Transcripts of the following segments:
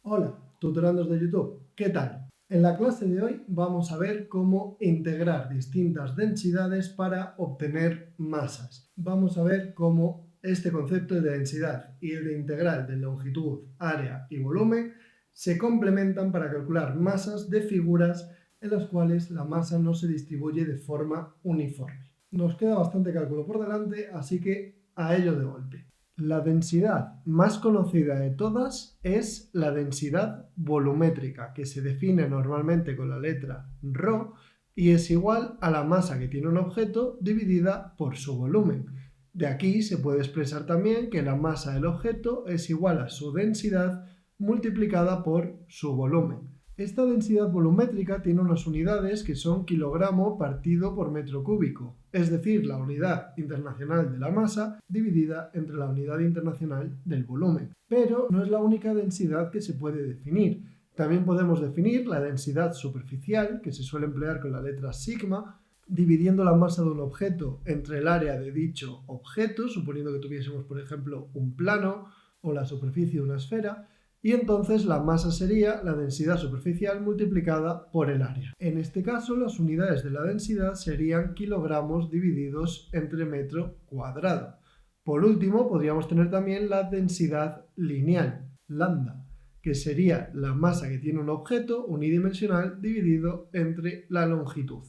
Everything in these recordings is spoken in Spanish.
Hola, tutorandos de YouTube, ¿qué tal? En la clase de hoy vamos a ver cómo integrar distintas densidades para obtener masas. Vamos a ver cómo este concepto de densidad y el de integral de longitud, área y volumen se complementan para calcular masas de figuras en las cuales la masa no se distribuye de forma uniforme. Nos queda bastante cálculo por delante, así que a ello de golpe. La densidad más conocida de todas es la densidad volumétrica, que se define normalmente con la letra ρ y es igual a la masa que tiene un objeto dividida por su volumen. De aquí se puede expresar también que la masa del objeto es igual a su densidad multiplicada por su volumen. Esta densidad volumétrica tiene unas unidades que son kilogramo partido por metro cúbico, es decir, la unidad internacional de la masa dividida entre la unidad internacional del volumen. Pero no es la única densidad que se puede definir. También podemos definir la densidad superficial, que se suele emplear con la letra sigma, dividiendo la masa de un objeto entre el área de dicho objeto, suponiendo que tuviésemos, por ejemplo, un plano o la superficie de una esfera, y entonces la masa sería la densidad superficial multiplicada por el área. En este caso, las unidades de la densidad serían kilogramos divididos entre metro cuadrado. Por último, podríamos tener también la densidad lineal, lambda, que sería la masa que tiene un objeto unidimensional dividido entre la longitud.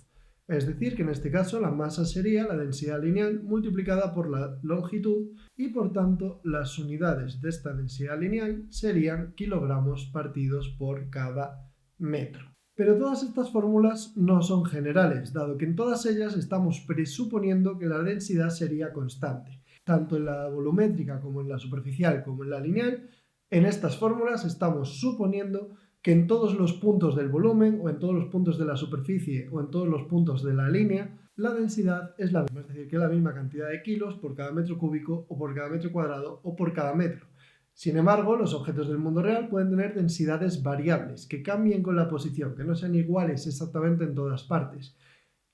Es decir, que en este caso la masa sería la densidad lineal multiplicada por la longitud y por tanto las unidades de esta densidad lineal serían kilogramos partidos por cada metro. Pero todas estas fórmulas no son generales, dado que en todas ellas estamos presuponiendo que la densidad sería constante. Tanto en la volumétrica como en la superficial como en la lineal, en estas fórmulas estamos suponiendo que en todos los puntos del volumen o en todos los puntos de la superficie o en todos los puntos de la línea, la densidad es la misma, es decir, que es la misma cantidad de kilos por cada metro cúbico o por cada metro cuadrado o por cada metro. Sin embargo, los objetos del mundo real pueden tener densidades variables, que cambien con la posición, que no sean iguales exactamente en todas partes.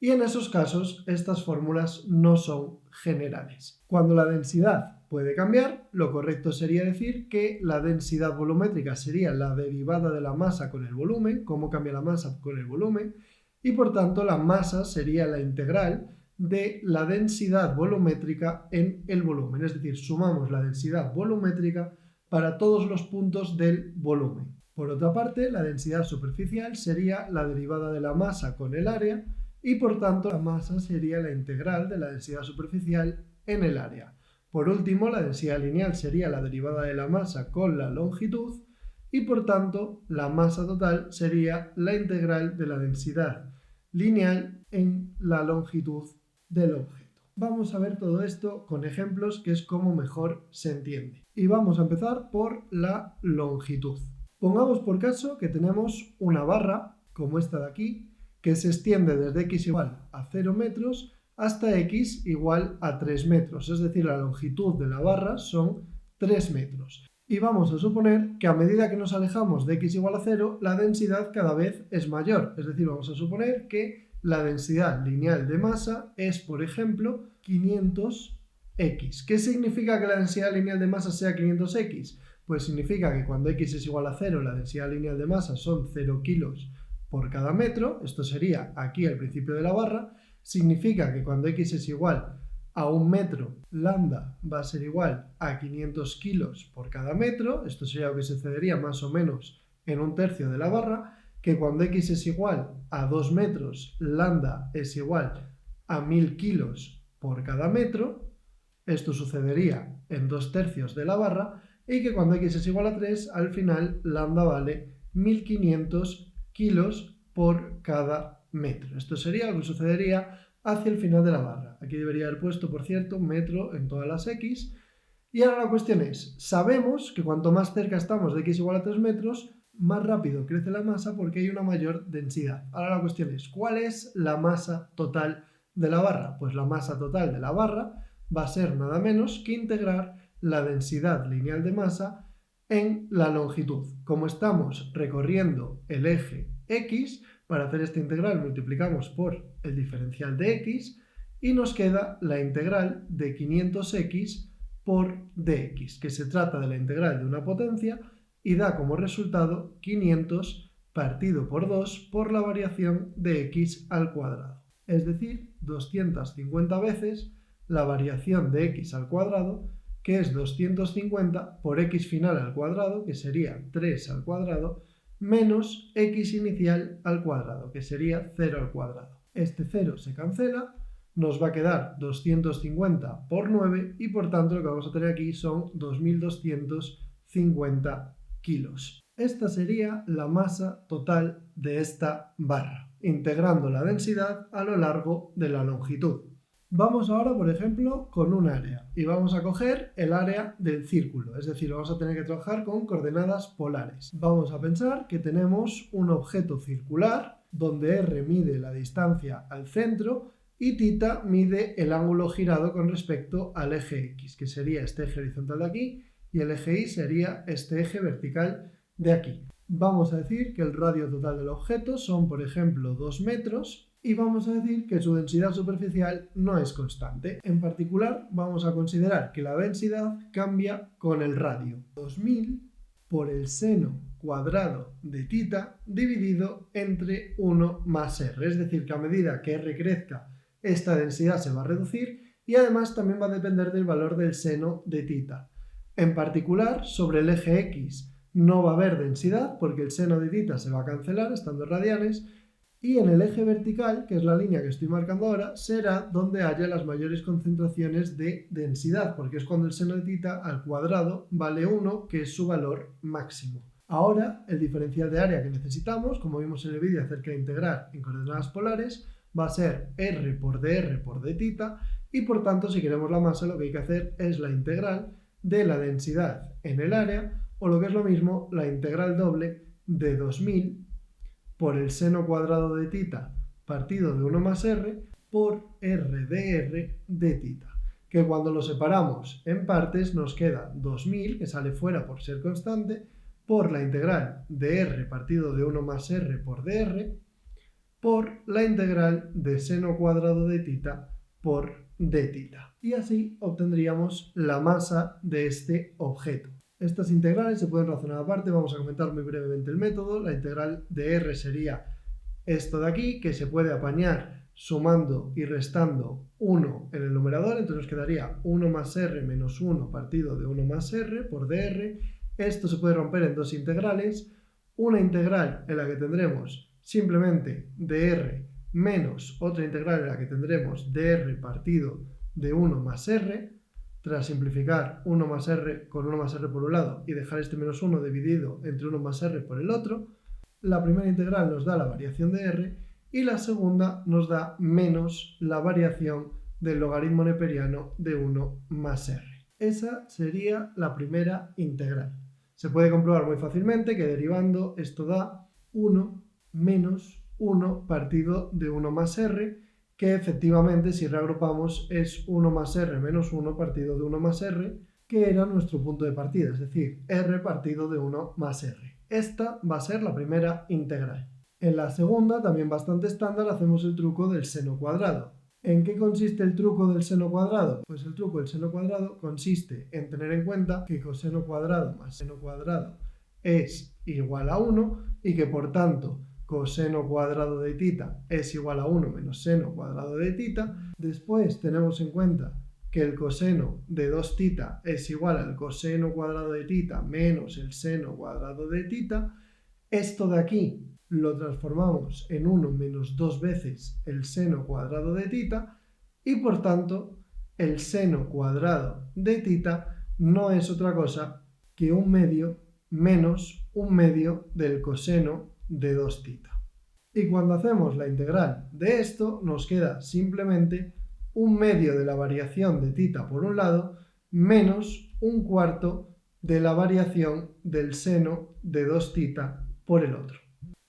Y en esos casos, estas fórmulas no son generales. Cuando la densidad puede cambiar, lo correcto sería decir que la densidad volumétrica sería la derivada de la masa con el volumen, cómo cambia la masa con el volumen, y por tanto la masa sería la integral de la densidad volumétrica en el volumen, es decir, sumamos la densidad volumétrica para todos los puntos del volumen. Por otra parte, la densidad superficial sería la derivada de la masa con el área y por tanto la masa sería la integral de la densidad superficial en el área. Por último, la densidad lineal sería la derivada de la masa con la longitud y por tanto la masa total sería la integral de la densidad lineal en la longitud del objeto. Vamos a ver todo esto con ejemplos, que es como mejor se entiende. Y vamos a empezar por la longitud. Pongamos por caso que tenemos una barra, como esta de aquí, que se extiende desde x igual a 0 metros hasta x igual a 3 metros, es decir, la longitud de la barra son 3 metros. Y vamos a suponer que a medida que nos alejamos de x igual a 0, la densidad cada vez es mayor, es decir, vamos a suponer que la densidad lineal de masa es, por ejemplo, 500x. ¿Qué significa que la densidad lineal de masa sea 500x? Pues significa que cuando x es igual a 0, la densidad lineal de masa son 0 kilos por cada metro, esto sería aquí al principio de la barra, significa que cuando x es igual a 1 metro, lambda va a ser igual a 500 kilos por cada metro, esto sería lo que sucedería más o menos en 1/3 de la barra, que cuando x es igual a 2 metros, lambda es igual a 1000 kilos por cada metro, esto sucedería en 2/3 de la barra, y que cuando x es igual a 3, al final lambda vale 1500 kilos por cada metro. Esto sería lo que sucedería hacia el final de la barra. Aquí debería haber puesto, por cierto, metro en todas las x. Y ahora la cuestión es, sabemos que cuanto más cerca estamos de x igual a 3 metros, más rápido crece la masa porque hay una mayor densidad. Ahora la cuestión es, ¿cuál es la masa total de la barra? Pues la masa total de la barra va a ser nada menos que integrar la densidad lineal de masa en la longitud. Como estamos recorriendo el eje x, para hacer esta integral multiplicamos por el diferencial de x y nos queda la integral de 500x por dx, que se trata de la integral de una potencia y da como resultado 500 partido por 2 por la variación de x al cuadrado. Es decir, 250 veces la variación de x al cuadrado, que es 250 por x final al cuadrado, que sería 3 al cuadrado, menos x inicial al cuadrado, que sería 0 al cuadrado. Este 0 se cancela, nos va a quedar 250 por 9 y por tanto lo que vamos a tener aquí son 2250 kilos. Esta sería la masa total de esta barra, integrando la densidad a lo largo de la longitud. Vamos ahora, por ejemplo, con un área y vamos a coger el área del círculo, es decir, vamos a tener que trabajar con coordenadas polares. Vamos a pensar que tenemos un objeto circular donde r mide la distancia al centro y θ mide el ángulo girado con respecto al eje X, que sería este eje horizontal de aquí, y el eje Y sería este eje vertical de aquí. Vamos a decir que el radio total del objeto son, por ejemplo, 2 metros, y vamos a decir que su densidad superficial no es constante. En particular, vamos a considerar que la densidad cambia con el radio. 2000 por el seno cuadrado de θ dividido entre 1 más r. Es decir, que a medida que r crezca, esta densidad se va a reducir y además también va a depender del valor del seno de θ. En particular, sobre el eje X no va a haber densidad porque el seno de θ se va a cancelar estando en radianes, y en el eje vertical, que es la línea que estoy marcando ahora, será donde haya las mayores concentraciones de densidad, porque es cuando el seno de θ al cuadrado vale 1, que es su valor máximo. Ahora, el diferencial de área que necesitamos, como vimos en el vídeo acerca de integrar en coordenadas polares, va a ser r por dr por dθ, y por tanto, si queremos la masa, lo que hay que hacer es la integral de la densidad en el área, o lo que es lo mismo, la integral doble de 2000 por el seno cuadrado de θ partido de 1 más r por r de r de θ, que cuando lo separamos en partes nos queda 2000, que sale fuera por ser constante, por la integral de r partido de 1 más r por dr, por la integral de seno cuadrado de θ por dθ. Y así obtendríamos la masa de este objeto. Estas integrales se pueden razonar aparte, vamos a comentar muy brevemente el método. La integral de r sería esto de aquí, que se puede apañar sumando y restando 1 en el numerador, entonces nos quedaría 1 más r menos 1 partido de 1 más r por dr. Esto se puede romper en dos integrales, una integral en la que tendremos simplemente dr menos otra integral en la que tendremos dr partido de 1 más r, tras simplificar 1 más r con 1 más r por un lado y dejar este menos 1 dividido entre 1 más r por el otro. La primera integral nos da la variación de r y la segunda nos da menos la variación del logaritmo neperiano de 1 más r. Esa sería la primera integral. Se puede comprobar muy fácilmente que derivando esto da 1 menos 1 partido de 1 más r, que efectivamente si reagrupamos es 1 más r menos 1 partido de 1 más r, que era nuestro punto de partida, es decir, r partido de 1 más r. Esta va a ser la primera integral. En la segunda, también bastante estándar, hacemos el truco del seno cuadrado. ¿En qué consiste el truco del seno cuadrado? Pues el truco del seno cuadrado consiste en tener en cuenta que coseno cuadrado más seno cuadrado es igual a 1 y que por tanto coseno cuadrado de θ es igual a 1 menos seno cuadrado de θ. Después tenemos en cuenta que el coseno de 2θ es igual al coseno cuadrado de θ menos el seno cuadrado de θ. Esto de aquí lo transformamos en 1 menos 2 veces el seno cuadrado de θ y por tanto el seno cuadrado de θ no es otra cosa que 1 medio menos 1 medio del coseno de 2θ. Y cuando hacemos la integral de esto nos queda simplemente 1 medio de la variación de θ por un lado menos 1/4 de la variación del seno de 2θ por el otro.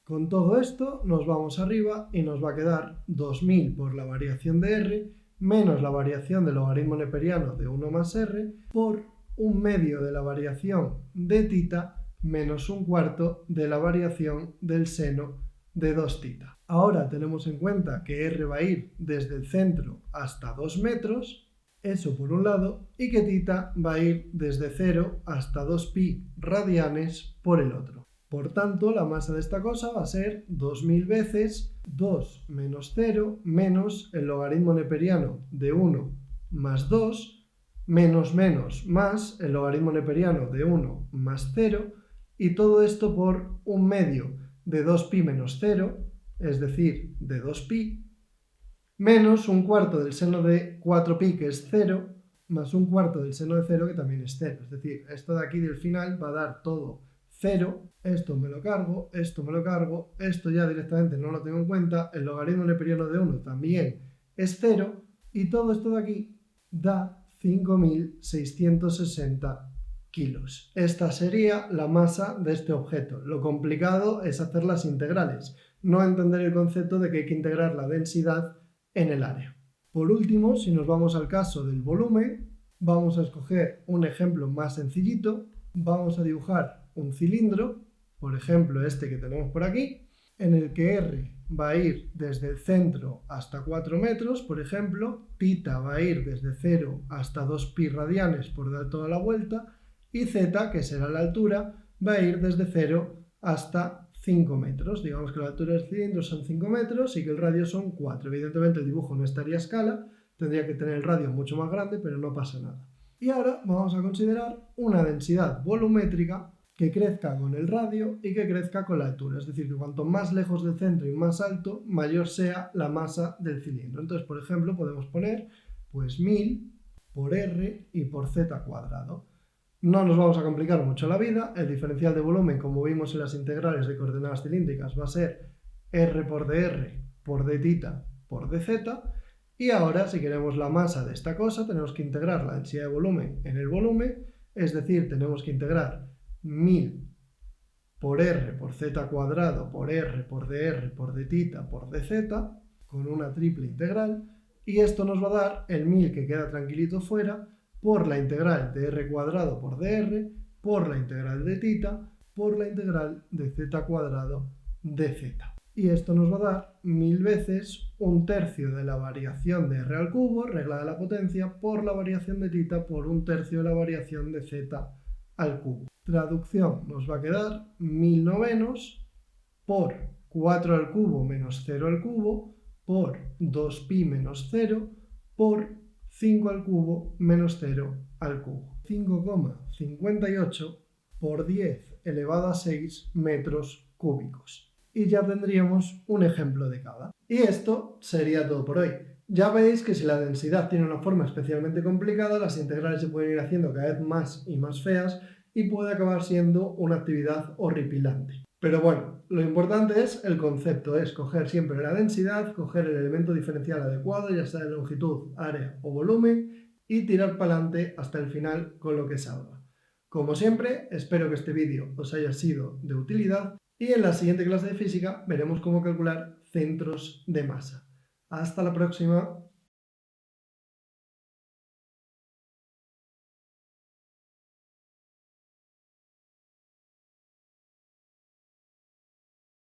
Con todo esto nos vamos arriba y nos va a quedar 2000 por la variación de r menos la variación del logaritmo neperiano de 1 más r por 1 medio de la variación de θ menos 1/4 de la variación del seno de 2θ. Ahora tenemos en cuenta que r va a ir desde el centro hasta 2 metros Eso por un lado, y que θ va a ir desde 0 hasta 2pi radianes por el otro. Por tanto, la masa de esta cosa va a ser 2000 veces 2 menos 0 menos el logaritmo neperiano de 1 más 2 menos más el logaritmo neperiano de 1 más 0, y todo esto por un medio de 2pi menos 0, es decir, de 2pi, menos un cuarto del seno de 4pi, que es 0, más un cuarto del seno de 0, que también es 0. Es decir, esto de aquí del final va a dar todo 0, esto me lo cargo, esto me lo cargo, esto ya directamente no lo tengo en cuenta, el logaritmo neperiano de 1 también es 0, y todo esto de aquí da 5.660 kilos. Esta sería la masa de este objeto. Lo complicado es hacer las integrales, no entender el concepto de que hay que integrar la densidad en el área. Por último, si nos vamos al caso del volumen, vamos a escoger un ejemplo más sencillito. Vamos a dibujar un cilindro, por ejemplo este que tenemos por aquí, en el que R va a ir desde el centro hasta 4 metros, por ejemplo, θ va a ir desde 0 hasta 2pi radianes por dar toda la vuelta, y z, que será la altura, va a ir desde 0 hasta 5 metros. Digamos que la altura del cilindro son 5 metros y que el radio son 4. Evidentemente el dibujo no estaría a escala, tendría que tener el radio mucho más grande, pero no pasa nada. Y ahora vamos a considerar una densidad volumétrica que crezca con el radio y que crezca con la altura. Es decir, que cuanto más lejos del centro y más alto, mayor sea la masa del cilindro. Entonces, por ejemplo, podemos poner pues 1000 por r y por z cuadrado. No nos vamos a complicar mucho la vida. El diferencial de volumen, como vimos en las integrales de coordenadas cilíndricas, va a ser r por dr por dθ por dz. Y ahora, si queremos la masa de esta cosa, tenemos que integrar la densidad de volumen en el volumen, es decir, tenemos que integrar 1000 por r por z cuadrado por r por dr por dθ por dz con una triple integral, y esto nos va a dar el 1000 que queda tranquilito fuera por la integral de r cuadrado por dr por la integral de θ por la integral de z cuadrado de z. Y esto nos va a dar 1000 veces un tercio de la variación de r al cubo, regla de la potencia, por la variación de θ por un tercio de la variación de z al cubo. Traducción, nos va a quedar 1000 novenos por 4 al cubo menos 0 al cubo por 2pi menos 0 por 5 al cubo menos 0 al cubo. 5,58 por 10 elevado a 6 metros cúbicos. Y ya tendríamos un ejemplo de cada. Y esto sería todo por hoy. Ya veis que si la densidad tiene una forma especialmente complicada, las integrales se pueden ir haciendo cada vez más y más feas y puede acabar siendo una actividad horripilante. Pero bueno, lo importante es el concepto, es coger siempre la densidad, coger el elemento diferencial adecuado, ya sea de longitud, área o volumen, y tirar para adelante hasta el final con lo que salga. Como siempre, espero que este vídeo os haya sido de utilidad y en la siguiente clase de física veremos cómo calcular centros de masa. ¡Hasta la próxima!